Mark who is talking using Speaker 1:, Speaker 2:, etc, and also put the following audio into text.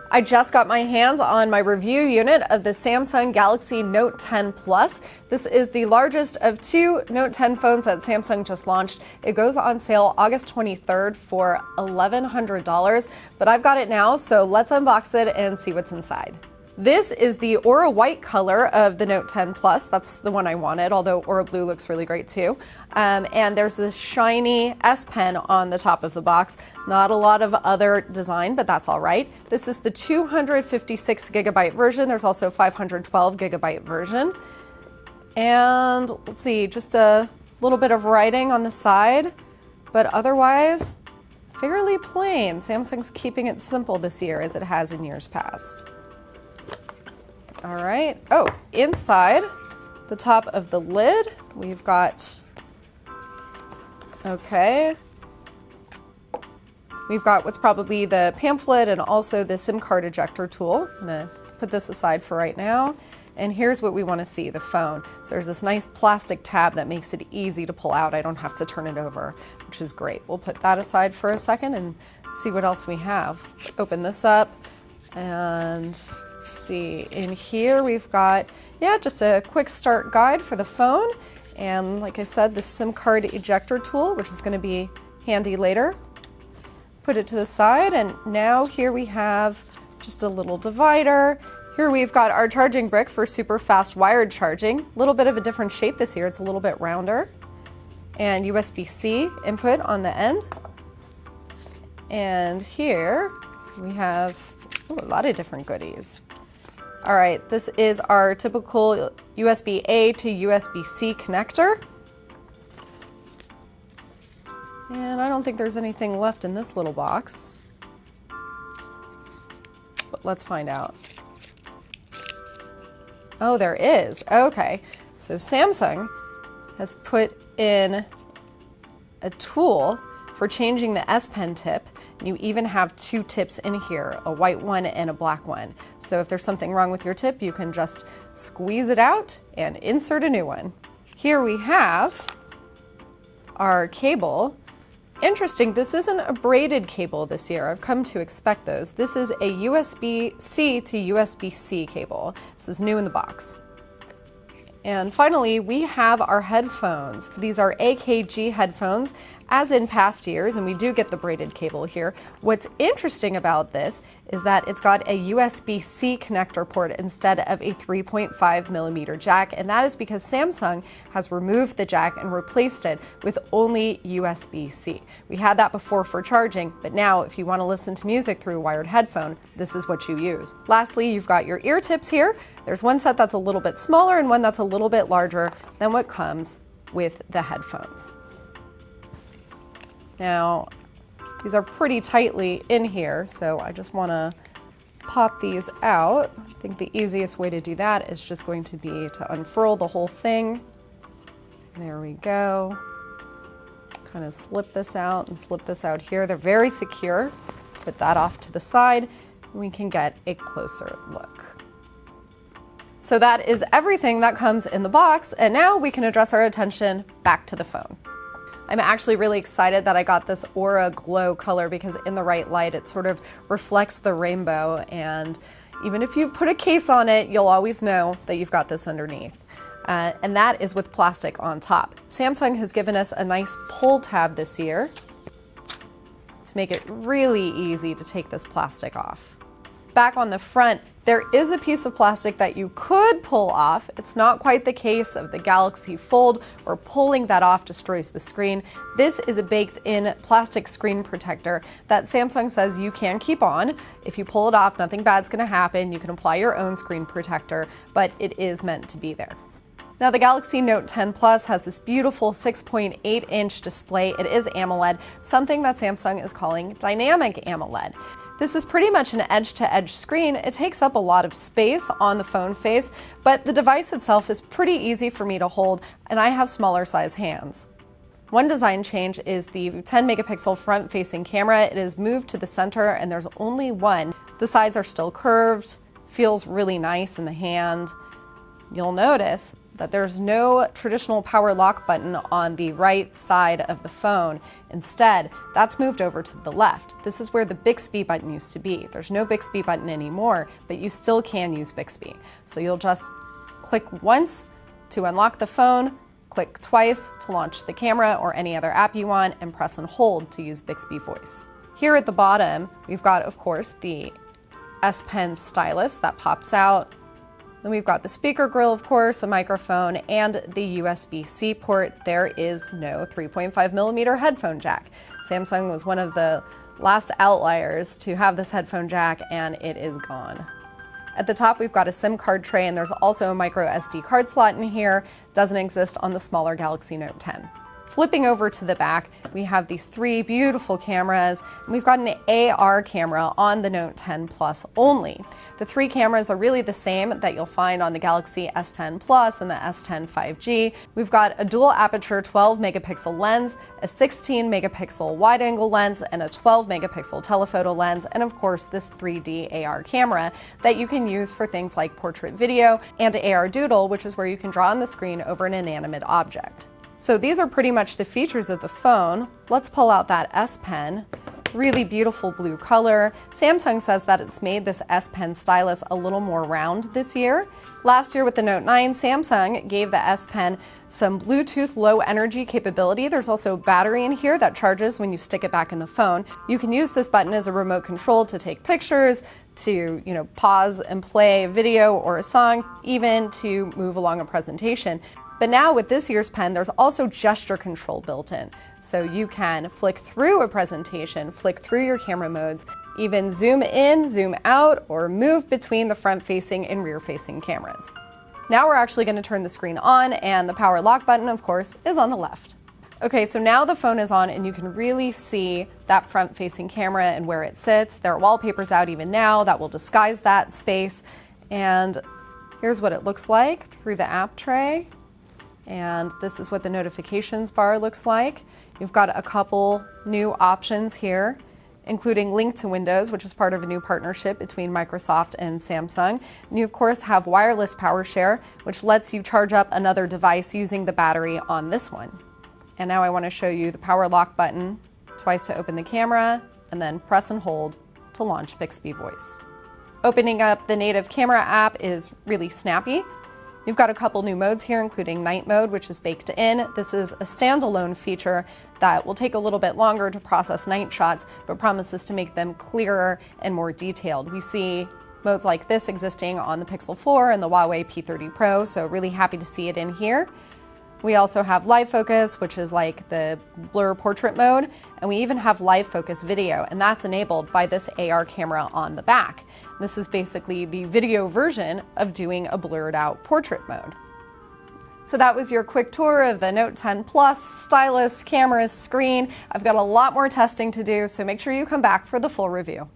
Speaker 1: I just got my hands on my review unit of the Samsung Galaxy Note 10 Plus. This is the largest of two Note 10 phones that Samsung just launched. It goes on sale August 23rd for $1,100, but I've got it now, so let's unbox it and see what's inside. This is the Aura White color of the Note 10 Plus. That's the one I wanted, although Aura Blue looks really great too. And there's this shiny S Pen on the top of the box. Not a lot of other design, but that's all right. This is the 256 gigabyte version. There's also a 512 gigabyte version. And let's see, just a little bit of writing on the side, but otherwise fairly plain. Samsung's keeping it simple this year as it has in years past. All right. Oh, inside the top of the lid, we've got, we've got what's probably the pamphlet and also the SIM card ejector tool. I'm gonna put this aside for right now. And here's what we want to see, the phone. So there's this nice plastic tab that makes it easy to pull out. I don't have to turn it over, which is great. We'll put that aside for a second and see what else we have. Let's open this up and see, in here we've got, just a quick start guide for the phone. And like I said, the SIM card ejector tool, which is going to be handy later. Put it to the side, and now here we have just a little divider. Here we've got our charging brick for super fast wired charging. A little bit of a different shape this year, it's a little bit rounder. And USB-C input on the end. And here we have a lot of different goodies. All right, this is our typical USB-A to USB-C connector. And I don't think there's anything left in this little box. But let's find out. Oh, there is. Okay, so Samsung has put in a tool for changing the S Pen tip. You even have two tips in here, a white one and a black one. So if there's something wrong with your tip, you can just squeeze it out and insert a new one. Here we have our cable. Interesting, this isn't a braided cable this year. I've come to expect those. This is a USB-C to USB-C cable. This is new in the box. And finally, we have our headphones. These are AKG headphones, as in past years, and we do get the braided cable here. What's interesting about this is that it's got a USB-C connector port instead of a 3.5 millimeter jack, and that is because Samsung has removed the jack and replaced it with only USB-C. We had that before for charging, but now if you want to listen to music through a wired headphone, this is what you use. Lastly, you've got your ear tips here. There's one set that's a little bit smaller and one that's a little bit larger than what comes with the headphones. Now, these are pretty tightly in here, so I just want to pop these out. I think the easiest way to do that is just going to be to unfurl the whole thing. There we go. Kind of slip this out and slip this out here. They're very secure. Put that off to the side, and we can get a closer look. So that is everything that comes in the box, and now we can address our attention back to the phone. I'm actually really excited that I got this Aura Glow color because in the right light it sort of reflects the rainbow, and even if you put a case on it, you'll always know that you've got this underneath. And that is with plastic on top. Samsung has given us a nice pull tab this year to make it really easy to take this plastic off. Back on the front, there is a piece of plastic that you could pull off. It's not quite the case of the Galaxy Fold, where pulling that off destroys the screen. This is a baked-in plastic screen protector that Samsung says you can keep on. If you pull it off, nothing bad's gonna happen. You can apply your own screen protector, but it is meant to be there. Now, the Galaxy Note 10 Plus has this beautiful 6.8-inch display. It is AMOLED, something that Samsung is calling dynamic AMOLED. This is pretty much an edge-to-edge screen. It takes up a lot of space on the phone face, but the device itself is pretty easy for me to hold, and I have smaller size hands. One design change is the 10 megapixel front-facing camera. It is moved to the center, and there's only one. The sides are still curved, feels really nice in the hand. You'll notice that there's no traditional power lock button on the right side of the phone. Instead, that's moved over to the left. This is where the Bixby button used to be. There's no Bixby button anymore, but you still can use Bixby. So you'll just click once to unlock the phone, click twice to launch the camera or any other app you want, and press and hold to use Bixby Voice. Here at the bottom, we've got, of course, the S Pen stylus that pops out. Then we've got the speaker grill, of course, a microphone, and the USB-C port. There is no 3.5mm headphone jack. Samsung was one of the last outliers to have this headphone jack, and it is gone. At the top, we've got a SIM card tray, and there's also a micro SD card slot in here. Doesn't exist on the smaller Galaxy Note 10. Flipping over to the back, we have these three beautiful cameras, and we've got an AR camera on the Note 10 Plus only. The three cameras are really the same that you'll find on the Galaxy S10 Plus and the S10 5G. We've got a dual aperture 12 megapixel lens, a 16 megapixel wide angle lens, and a 12 megapixel telephoto lens, and of course this 3D AR camera that you can use for things like portrait video and AR Doodle, which is where you can draw on the screen over an inanimate object. So these are pretty much the features of the phone. Let's pull out that S Pen. Really beautiful blue color. Samsung says that it's made this S Pen stylus a little more round this year. Last year with the Note 9, Samsung gave the S Pen some Bluetooth low energy capability. There's also a battery in here that charges when you stick it back in the phone. You can use this button as a remote control to take pictures, to pause and play a video or a song, even to move along a presentation. But now with this year's pen, there's also gesture control built in. So you can flick through a presentation, flick through your camera modes, even zoom in, zoom out, or move between the front-facing and rear-facing cameras. Now we're actually going to turn the screen on, and the power lock button, of course, is on the left. Okay, so now the phone is on and you can really see that front-facing camera and where it sits. There are wallpapers out even now that will disguise that space. And here's what it looks like through the app tray. And this is what the notifications bar looks like. You've got a couple new options here, including Link to Windows, which is part of a new partnership between Microsoft and Samsung. And you, of course, have wireless power share, which lets you charge up another device using the battery on this one. And now I want to show you the power lock button, twice to open the camera, and then press and hold to launch Bixby Voice. Opening up the native camera app is really snappy. You've got a couple new modes here, including night mode, which is baked in. This is a standalone feature that will take a little bit longer to process night shots, but promises to make them clearer and more detailed. We see modes like this existing on the Pixel 4 and the Huawei P30 Pro, so really happy to see it in here. We also have live focus, which is like the blur portrait mode, and we even have live focus video, and that's enabled by this AR camera on the back. This is basically the video version of doing a blurred out portrait mode. So that was your quick tour of the Note 10 Plus stylus, camera, screen. I've got a lot more testing to do, so make sure you come back for the full review.